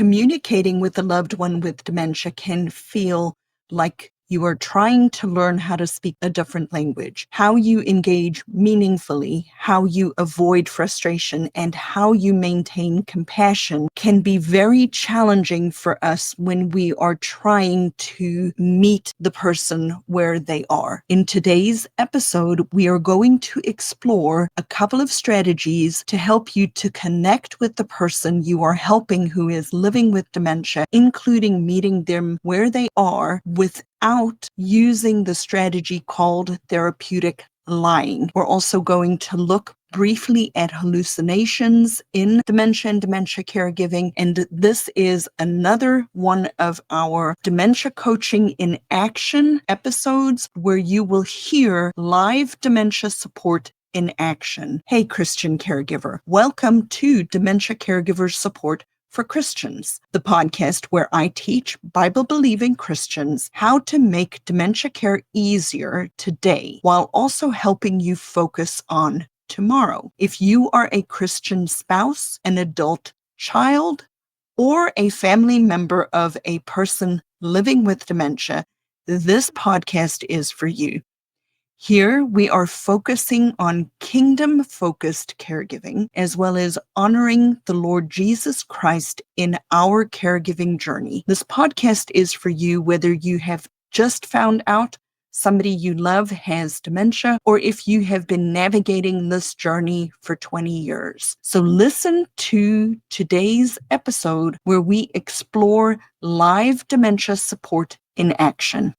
Communicating with a loved one with dementia can feel like you are trying to learn how to speak a different language, how you engage meaningfully, how you avoid frustration, and how you maintain compassion can be very challenging for us when we are trying to meet the person where they are. In today's episode, we are going to explore a couple of strategies to help you to connect with the person you are helping who is living with dementia, including meeting them where they are without using the strategy called therapeutic lying. We're also going to look briefly at hallucinations in dementia and dementia caregiving. And this is another one of our dementia coaching in action episodes where you will hear live dementia support in action. Hey, Christian caregiver, welcome to Dementia Caregiver Support for Christians, the podcast where I teach Bible-believing Christians how to make dementia care easier today while also helping you focus on tomorrow. If you are a Christian spouse, an adult child, or a family member of a person living with dementia, this podcast is for you. Here, we are focusing on kingdom-focused caregiving, as well as honoring the Lord Jesus Christ in our caregiving journey. This podcast is for you whether you have just found out somebody you love has dementia, or if you have been navigating this journey for 20 years. So listen to today's episode where we explore live dementia support in action.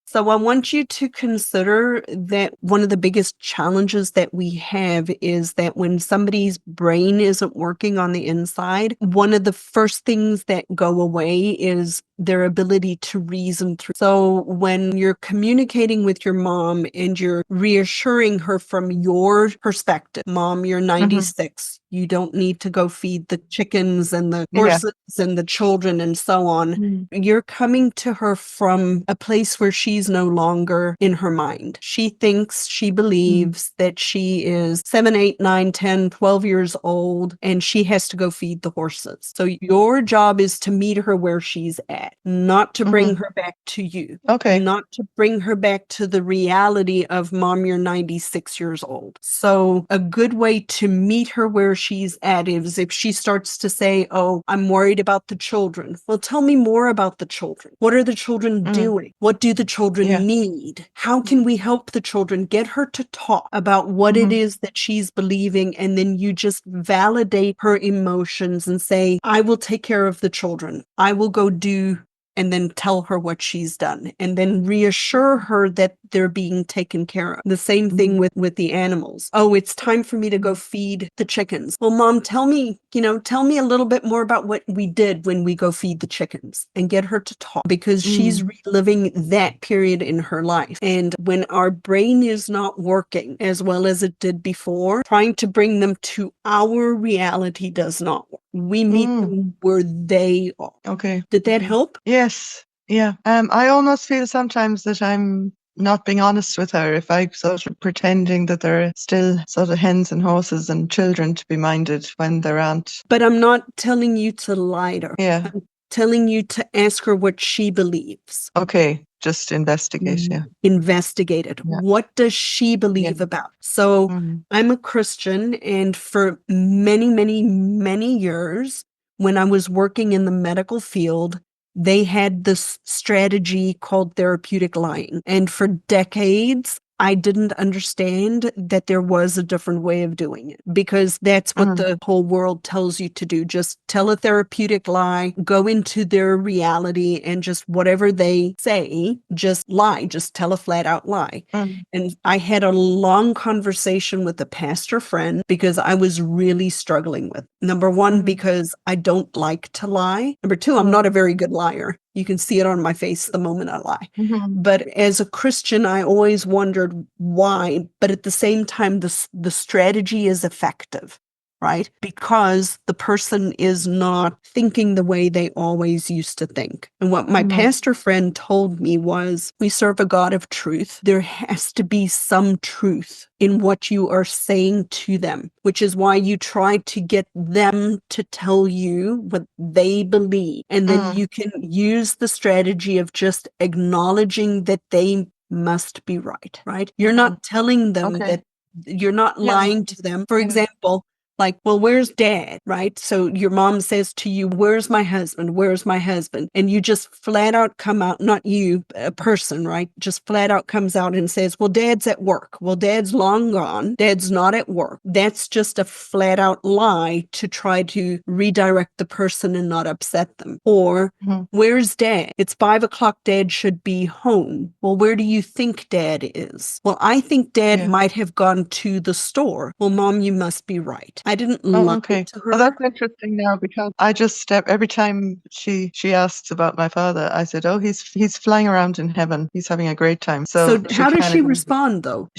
So I want you to consider that one of the biggest challenges that we have is that when somebody's brain isn't working on the inside, one of the first things that go away is their ability to reason through. So when you're communicating with your mom and you're reassuring her from your perspective, Mom, you're 96. You don't need to go feed the chickens and the horses and the children and so on. You're coming to her from a place where she's no longer in her mind. She thinks, she believes that she is 7, 8, 9, 10, 12 years old and she has to go feed the horses. So your job is to meet her where she's at, not to bring her back to you. Okay. Not to bring her back to the reality of, Mom, you're 96 years old. So a good way to meet her where she's at is if she starts to say, oh, I'm worried about the children. Well, tell me more about the children. What are the children doing? What do the children need? How can we help the children? Get her to talk about what it is that she's believing. And then you just validate her emotions and say, I will take care of the children. I will go do, and then tell her what she's done, and then reassure her that they're being taken care of. The same thing with the animals. Oh, it's time for me to go feed the chickens. Well, Mom, tell me a little bit more about what we did when we go feed the chickens, and get her to talk, because she's reliving that period in her life. And when our brain is not working as well as it did before, trying to bring them to our reality does not work. We meet them where they are. Okay. Did that help? Yes. Yeah. I almost feel sometimes that I'm not being honest with her if I sort of pretending that there are still sort of hens and horses and children to be minded when there aren't. But I'm not telling you to lie to her. Yeah. I'm telling you to ask her what she believes. Okay. Just investigate. Yeah. Investigate it. Yeah. What does she believe about? So I'm a Christian, and for many, many, many years, when I was working in the medical field, they had this strategy called therapeutic lying. And for decades, I didn't understand that there was a different way of doing it, because that's what the whole world tells you to do. Just tell a therapeutic lie, go into their reality, and just whatever they say, just lie, just tell a flat out lie. And I had a long conversation with a pastor friend because I was really struggling with, number one, because I don't like to lie. Number two, I'm not a very good liar. You can see it on my face the moment I lie. But as a Christian, I always wondered why. But at the same time, the strategy is effective, right? Because the person is not thinking the way they always used to think. And what my pastor friend told me was, we serve a God of truth. There has to be some truth in what you are saying to them, which is why you try to get them to tell you what they believe. And then you can use the strategy of just acknowledging that they must be right, right? You're not telling them Okay. that you're not Yeah. lying to them. For example, like, well, where's dad? Right? So your mom says to you, where's my husband? Where's my husband? And you just flat out come out, not you, a person, right? Just flat out comes out and says, well, dad's at work. Well, dad's long gone. Dad's not at work. That's just a flat out lie to try to redirect the person and not upset them. Or where's dad? It's 5 o'clock. Dad should be home. Well, where do you think dad is? Well, I think dad might have gone to the store. Well, mom, you must be right. I didn't lie Okay. to Well, her. that's interesting now because I just step every time she asks about my father, I said, "Oh, he's flying around in heaven. He's having a great time." So So she how does kind she of respond though?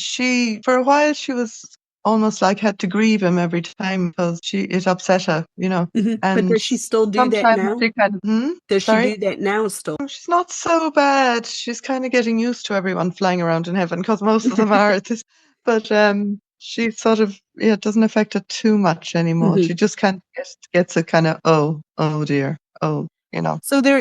for a while she was almost like had to grieve him every time because it upset her, But And does she still do that sometimes now? she kind of, Does she sorry. do that now still? She's not so bad. She's kind of getting used to everyone flying around in heaven because most of them are at this. But she sort of it doesn't affect her too much anymore. She just kind of gets a kind of oh dear, So there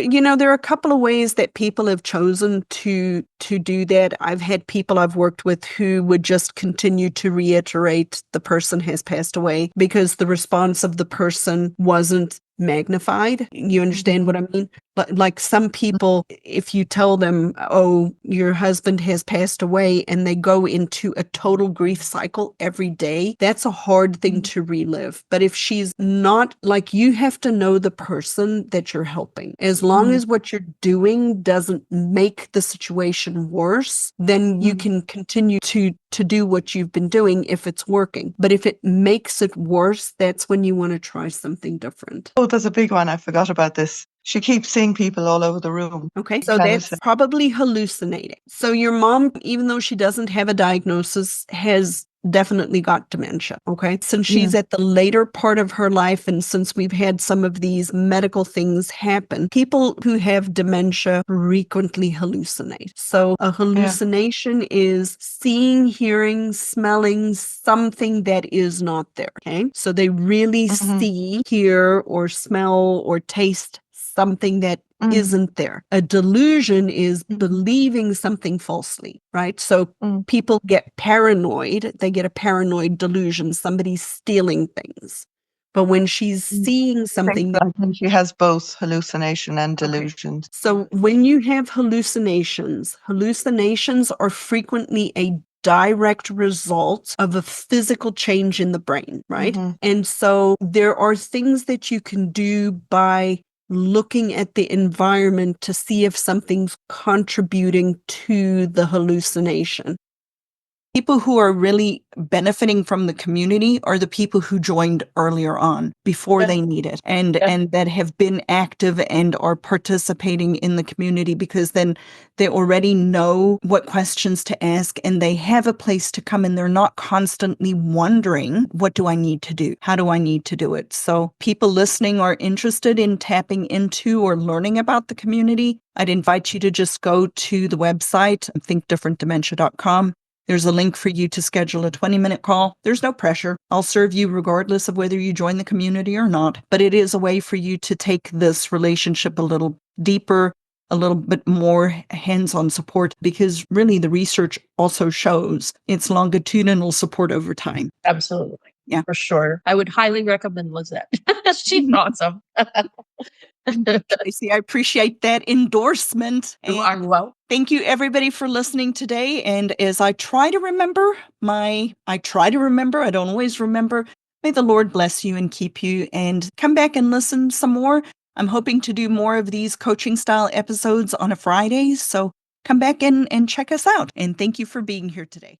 are a couple of ways that people have chosen to do that. I've had people I've worked with who would just continue to reiterate the person has passed away because the response of the person wasn't magnified. You understand what I mean? But like some people, if you tell them, oh, your husband has passed away, and they go into a total grief cycle every day, that's a hard thing to relive. But if she's not, like, you have to know the person that you're helping. As long as what you're doing doesn't make the situation worse, then you can continue to do what you've been doing if it's working. But if it makes it worse, that's when you want to try something different. Oh, there's a big one. I forgot about this. She keeps seeing people all over the room. Okay, so that's probably hallucinating. So your mom, even though she doesn't have a diagnosis, has definitely got dementia. Okay, since she's at the later part of her life, and since we've had some of these medical things happen, people who have dementia frequently hallucinate. So a hallucination is seeing, hearing, smelling something that is not there. Okay, so they really see, hear, or smell, or taste something that isn't there. A delusion is believing something falsely, right? So people get paranoid. They get a paranoid delusion. Somebody's stealing things. But when she's seeing something I think she has both hallucination and delusions. So when you have hallucinations are frequently a direct result of a physical change in the brain, right? And so there are things that you can do by looking at the environment to see if something's contributing to the hallucination. People who are really benefiting from the community are the people who joined earlier on before they need it and that have been active and are participating in the community, because then they already know what questions to ask and they have a place to come, and they're not constantly wondering, what do I need to do? How do I need to do it? So people listening are interested in tapping into or learning about the community. I'd invite you to just go to the website, thinkdifferentdementia.com. There's a link for you to schedule a 20-minute call. There's no pressure. I'll serve you regardless of whether you join the community or not. But it is a way for you to take this relationship a little deeper, a little bit more hands-on support, because really the research also shows it's longitudinal support over time. Absolutely. Yeah. For sure. I would highly recommend Lizette. She's awesome. Tracy, I appreciate that endorsement. You are welcome. Thank you, everybody, for listening today. And as I try to remember, I don't always remember. May the Lord bless you and keep you, and come back and listen some more. I'm hoping to do more of these coaching style episodes on a Friday. So come back and check us out. And thank you for being here today.